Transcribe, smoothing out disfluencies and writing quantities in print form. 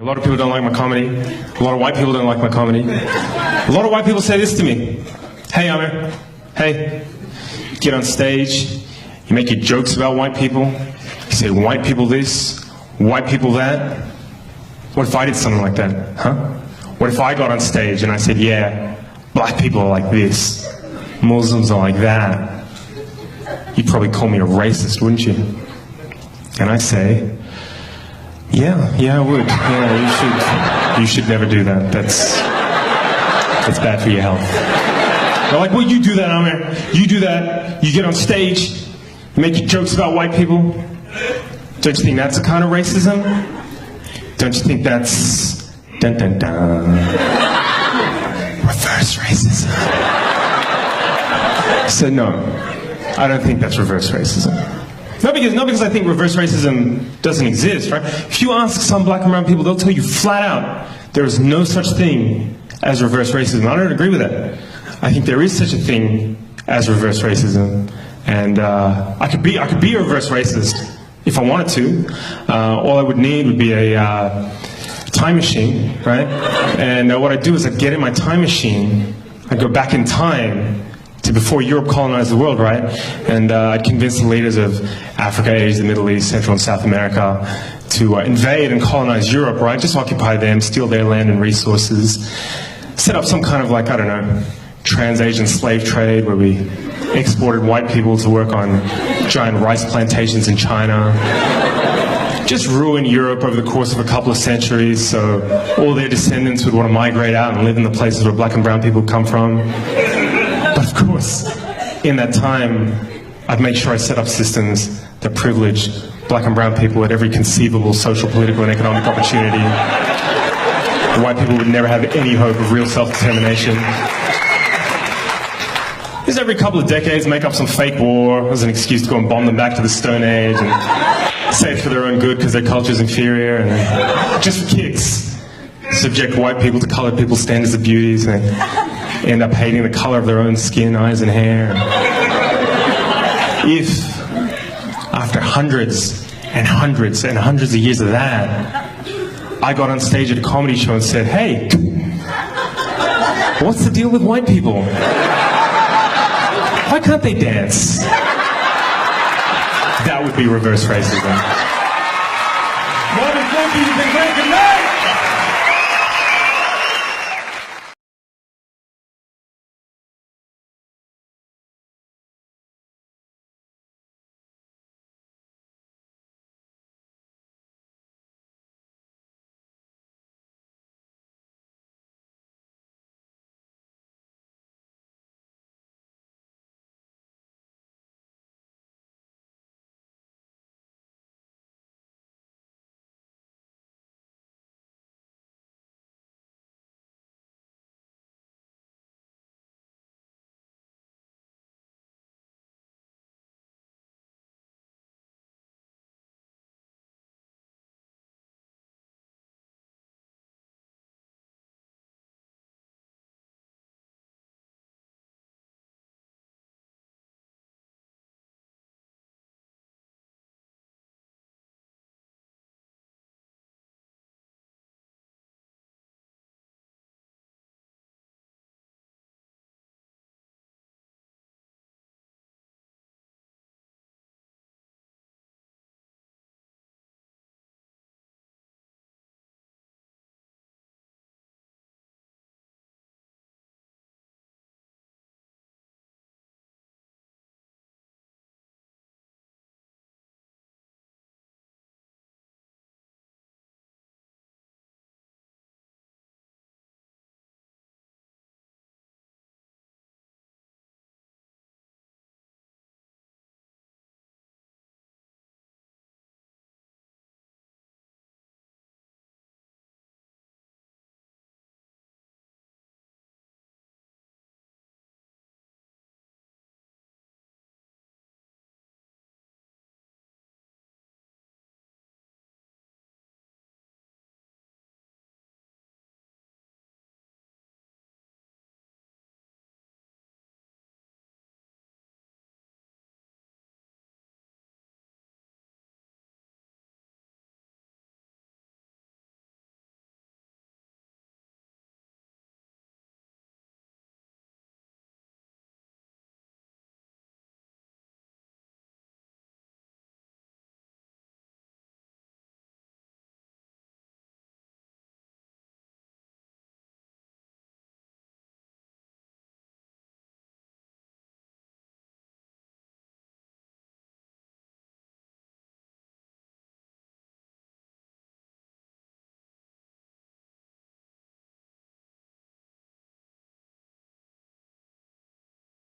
A lot of people don't like my comedy. A lot of white people don't like my comedy. A lot of white people say this to me. Hey, Aamer. Hey. You get on stage. You make your jokes about white people. You say white people this, white people that. What if I did something like that? Huh? What if I got on stage and I said, yeah, black people are like this. Muslims are like that. You'd probably call me a racist, wouldn't you? And I say, yeah, I would. Yeah, you should never do that. That's bad for your health. They're like, well, you do that, Aamer. You do that. You get on stage. You make your jokes about white people. Don't you think that's a kind of racism? Don't you think that's dun dun dun reverse racism? So no, I don't think that's reverse racism. Not because I think reverse racism doesn't exist, right? If you ask some black and brown people, they'll tell you flat out there is no such thing as reverse racism. I don't agree with that. I think there is such a thing as reverse racism, and I could be a reverse racist if I wanted to. All I would need would be a time machine, right? And what I'd do is I'd get in my time machine, I'd go back in time to before Europe colonized the world, right? And I'd convince the leaders of Africa, Asia, the Middle East, Central and South America to invade and colonize Europe, right? Just occupy them, steal their land and resources, set up some kind of, like, I don't know, trans-Asian slave trade where we exported white people to work on giant rice plantations in China. Just ruin Europe over the course of a couple of centuries so all their descendants would want to migrate out and live in the places where black and brown people come from. But of course, in that time, I'd make sure I set up systems that privilege black and brown people at every conceivable social, political, and economic opportunity. White people would never have any hope of real self-determination. Just every couple of decades, make up some fake war as an excuse to go and bomb them back to the Stone Age and say it's for their own good because their culture's inferior, and then, just for kicks, subject white people to colored people's standards of beauty, and they end up hating the color of their own skin, eyes, and hair. If, after hundreds and hundreds and hundreds of years of that, I got on stage at a comedy show and said, hey, what's the deal with white people? Why can't they dance? That would be reverse racism. Thank you. Good night.